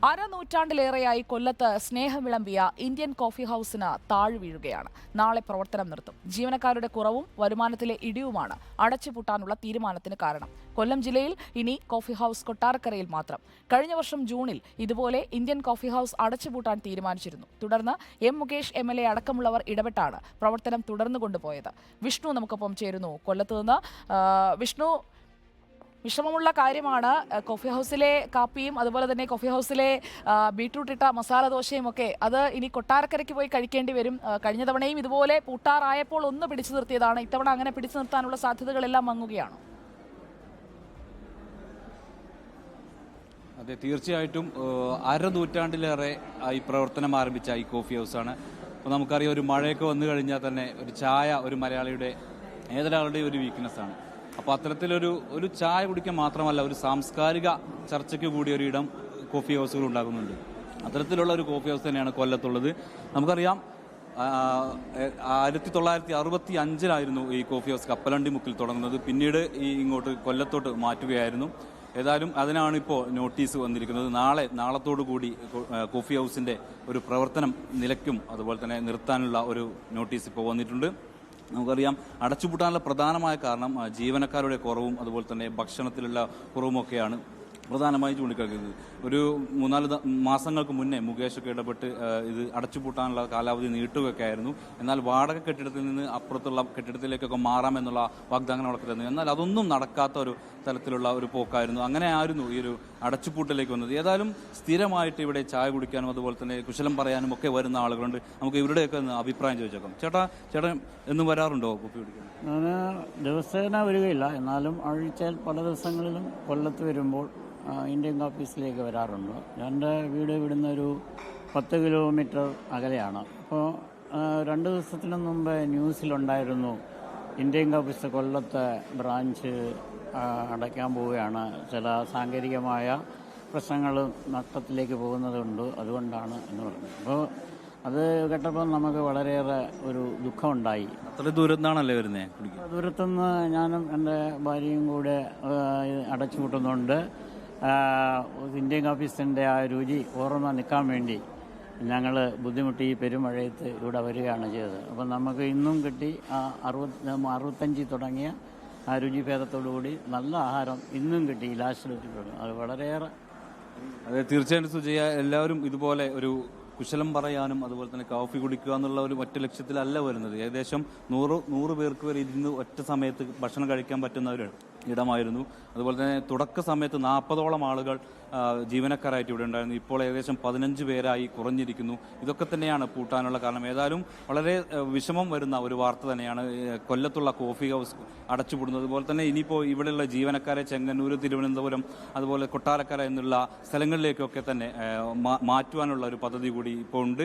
അരനൂറ്റാണ്ടിലേറെയായി കൊല്ലത്ത് സ്നേഹം വിളമ്പിയ Indian coffee ഹൌസിന് താഴ്വീഴുകയാണ്. നാളെ പ്രവർത്തനം നിർത്തും. ജീവനക്കാരുടെ കുറവും വരുമാനത്തിലെ ഇടിവുമാണ് അടച്ചുപൂട്ടാനുള്ള തീരുമാനത്തിന് കാരണം. കൊല്ലം ജില്ലയിൽ ഇനി കോഫി ഹൌസ് കൊട്ടാരക്കരയിൽ മാത്രം. കഴിഞ്ഞ വർഷം ജൂണിൽ ഇതുപോലെ ഇന്ത്യൻ കോഫി ഹൌസ് അടച്ചുപൂട്ടാൻ തീരുമാനിച്ചിരുന്നു. തുടർന്ന് മുകേഷ് MLA അടക്കമുള്ളവർ ഇടപെട്ടാണ് പ്രവർത്തനം തുടർന്നു കൊണ്ടുപോയത്. വിഷ്ണു നമുക്കൊപ്പം ചേരുന്നു കൊല്ലത്ത് നിന്ന്. വിഷ്ണു, വിഷമമുള്ള കാര്യമാണ്. കോഫി ഹൗസിലെ കാപ്പിയും അതുപോലെ തന്നെ കോഫി ഹൗസിലെ ബീട്രൂട്ട് ഇട്ട മസാല ദോശയും ഒക്കെ അത് ഇനി കൊട്ടാരക്കരയ്ക്ക് പോയി കഴിക്കേണ്ടി വരും. കഴിഞ്ഞ തവണയും ഇതുപോലെ പൂട്ടാറായപ്പോൾ ഒന്ന് പിടിച്ചു നിർത്തിയതാണ്. ഇത്തവണ അങ്ങനെ പിടിച്ചു നിർത്താനുള്ള സാധ്യതകളെല്ലാം മങ്ങുകയാണ്. അതെ, തീർച്ചയായിട്ടും അരനൂറ്റാണ്ടിലേറെ ഈ പ്രവർത്തനം ആരംഭിച്ച ഈ കോഫി ഹൗസാണ്. അപ്പോൾ നമുക്കറിയാം, ഒരു മഴയൊക്കെ വന്നു കഴിഞ്ഞാൽ തന്നെ ഒരു ചായ ഒരു മലയാളിയുടെ ഏതൊരാളുടെയും ഒരു വീക്ക്നെസ്സാണ്. അപ്പോൾ അത്തരത്തിലൊരു ചായ കുടിക്കാൻ മാത്രമല്ല, ഒരു സാംസ്കാരിക ചർച്ചയ്ക്ക് കൂടി ഒരിടം കോഫി ഹൗസുകൾ ഉണ്ടാകുന്നുണ്ട്. അത്തരത്തിലുള്ള ഒരു കോഫി ഹൗസ് തന്നെയാണ് കൊല്ലത്തുള്ളത്. നമുക്കറിയാം, 1965 ഈ കോഫി ഹൗസ് കപ്പലണ്ടി മുക്കിൽ തുടങ്ങുന്നത്. പിന്നീട് ഇങ്ങോട്ട് കൊല്ലത്തോട്ട് മാറ്റുകയായിരുന്നു. ഏതായാലും അതിനാണ് ഇപ്പോൾ നോട്ടീസ് വന്നിരിക്കുന്നത്. നാളത്തോടു കൂടി കോഫി ഹൗസിൻ്റെ ഒരു പ്രവർത്തനം നിലയ്ക്കും അതുപോലെ തന്നെ നിർത്താനുള്ള ഒരു നോട്ടീസ് ഇപ്പോൾ വന്നിട്ടുണ്ട്. നമുക്കറിയാം, അടച്ചുപൂട്ടാനുള്ള പ്രധാനമായ കാരണം ജീവനക്കാരുടെ കുറവും അതുപോലെ തന്നെ ഭക്ഷണത്തിലുള്ള കുറവുമൊക്കെയാണ് പ്രധാനമായും ചൂണ്ടിക്കാണിക്കുന്നത്. ഒരു 3-4 മാസങ്ങൾക്ക് മുന്നേ മുകേഷൊക്കെ ഇടപെട്ട് ഇത് അടച്ചുപൂട്ടാനുള്ള കാലാവധി നീട്ടുകയൊക്കെ ആയിരുന്നു. എന്നാൽ വാടക കെട്ടിടത്തിൽ നിന്ന് അപ്പുറത്തുള്ള കെട്ടിടത്തിലേക്കൊക്കെ മാറാമെന്നുള്ള വാഗ്ദാനം നടത്തിയിരുന്നു. എന്നാൽ അതൊന്നും നടക്കാത്ത ഒരു തരത്തിലുള്ള ഒരു പോക്കായിരുന്നു. അങ്ങനെ ആയിരുന്നു ഈ ഒരു അടച്ചുപൂട്ടിലേക്ക് വന്നത്. ഏതായാലും സ്ഥിരമായിട്ട് ഇവിടെ ചായ കുടിക്കാനും അതുപോലെ തന്നെ കുശലം പറയാനും ഒക്കെ വരുന്ന ആളുകളുണ്ട്. നമുക്ക് ഇവരുടെയൊക്കെ ഒന്ന് അഭിപ്രായം ചോദിച്ചേക്കാം. ചേട്ടൻ എന്നും വരാറുണ്ടോ കോഫി കുടിക്കാൻ? ഞാൻ ദിവസേന വരികയില്ല, എന്നാലും ആഴ്ചയിൽ പല ദിവസങ്ങളിലും കൊല്ലത്ത് വരുമ്പോൾ ഇന്ത്യൻ കോഫീസിലേക്ക് വരാറുണ്ട്. എൻ്റെ വീട് ഇവിടുന്ന് ഒരു 10 കിലോമീറ്റർ അകലെയാണ്. അപ്പോൾ 2 ദിവസത്തിന് മുമ്പ് ന്യൂസിലുണ്ടായിരുന്നു, ഇന്ത്യൻ കോഫീസ് കൊല്ലത്തെ ബ്രാഞ്ച് അടയ്ക്കാൻ പോവുകയാണ്, ചില സാങ്കേതികമായ പ്രശ്നങ്ങൾ നഷ്ടത്തിലേക്ക് പോകുന്നതുണ്ട്, അതുകൊണ്ടാണ് എന്ന് പറഞ്ഞു. അപ്പോൾ അത് കേട്ടപ്പോൾ നമുക്ക് വളരെയേറെ ഒരു ദുഃഖമുണ്ടായി. അത്ര ദൂരത്താണല്ലേ വരുന്നത്? ദൂരത്തുനിന്ന് ഞാനും എൻ്റെ ഭാര്യയും കൂടെ അടച്ചുപൂട്ടുന്നുണ്ട്. ഇന്ത്യൻ കോഫീസിൻ്റെ ആ രുചി ഓർമ്മ നിൽക്കാൻ വേണ്ടി ഞങ്ങൾ ബുദ്ധിമുട്ടി ഈ പെരുമഴയത്ത് ഇവിടെ വരികയാണ് ചെയ്തത്. അപ്പം നമുക്ക് ഇന്നും കിട്ടി 65 തുടങ്ങിയ ആ രുചിഭേദത്തോടുകൂടി നല്ല ആഹാരം ഇന്നും കിട്ടി. ലാസ്റ്റ് കിട്ടിയിട്ടുണ്ട്. അത് വളരെയേറെ. അതെ, തീർച്ചയായിട്ടും സുജയ, എല്ലാവരും ഇതുപോലെ ഒരു കുശലം പറയാനും അതുപോലെ തന്നെ കോഫി കുടിക്കുക എന്നുള്ള ഒരു ഒറ്റ ലക്ഷ്യത്തിലല്ല വരുന്നത്. ഏകദേശം 100 പേർക്ക് വരെ ഇരുന്ന് ഒറ്റ സമയത്ത് ഭക്ഷണം കഴിക്കാൻ പറ്റുന്ന ഒരു ഇടമായിരുന്നു. അതുപോലെ തന്നെ തുടക്ക സമയത്ത് 40ഓളം ആളുകൾ ജീവനക്കാരായിട്ട് ഇവിടെ ഉണ്ടായിരുന്നു. ഇപ്പോൾ ഏകദേശം 15 പേരായി കുറഞ്ഞിരിക്കുന്നു. ഇതൊക്കെ തന്നെയാണ് പൂട്ടാനുള്ള കാരണം. ഏതായാലും വളരെ വിഷമം വരുന്ന ഒരു വാർത്ത തന്നെയാണ് കൊല്ലത്തുള്ള കോഫി ഹൗസ് അടച്ചുപൂടുന്നത്. അതുപോലെ തന്നെ ഇനിയിപ്പോൾ ഇവിടെയുള്ള ജീവനക്കാരെ ചെങ്ങന്നൂർ, തിരുവനന്തപുരം അതുപോലെ കൊട്ടാരക്കര എന്നുള്ള സ്ഥലങ്ങളിലേക്കൊക്കെ തന്നെ മാറ്റുവാനുള്ള ഒരു പദ്ധതി കൂടി ഇപ്പോൾ ഉണ്ട്.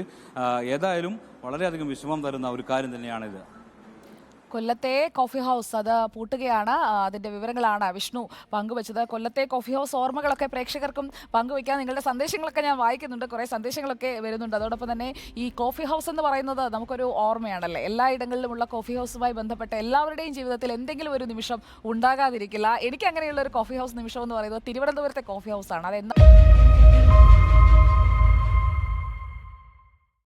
ഏതായാലും വളരെയധികം വിഷമം തരുന്ന ഒരു കാര്യം തന്നെയാണിത്. കൊല്ലത്തെ കോഫി ഹൗസ് അത് പൂട്ടുകയാണ്. അതിന്റെ വിവരങ്ങളാണ് വിഷ്ണു പങ്കുവച്ചത്. കൊല്ലത്തെ കോഫി ഹൗസ് ഓർമ്മകളൊക്കെ പ്രേക്ഷകർക്കും പങ്കുവയ്ക്കാൻ നിങ്ങളുടെ സന്ദേശങ്ങളൊക്കെ ഞാൻ വായിക്കുന്നുണ്ട്. കുറേ സന്ദേശങ്ങളൊക്കെ വരുന്നുണ്ട്. അതോടൊപ്പം തന്നെ ഈ കോഫി ഹൗസ് എന്ന് പറയുന്നത് നമുക്കൊരു ഓർമ്മയാണല്ലേ. എല്ലാ ഇടങ്ങളിലുമുള്ള കോഫി ഹൗസുമായി ബന്ധപ്പെട്ട എല്ലാവരുടെയും ജീവിതത്തിൽ എന്തെങ്കിലും ഒരു നിമിഷം ഉണ്ടാകാതിരിക്കില്ല. എനിക്ക് അങ്ങനെയുള്ള ഒരു കോഫി ഹൗസ് നിമിഷം എന്ന് പറയുന്നത് തിരുവനന്തപുരത്തെ കോഫി ഹൗസാണ്. അതെന്താ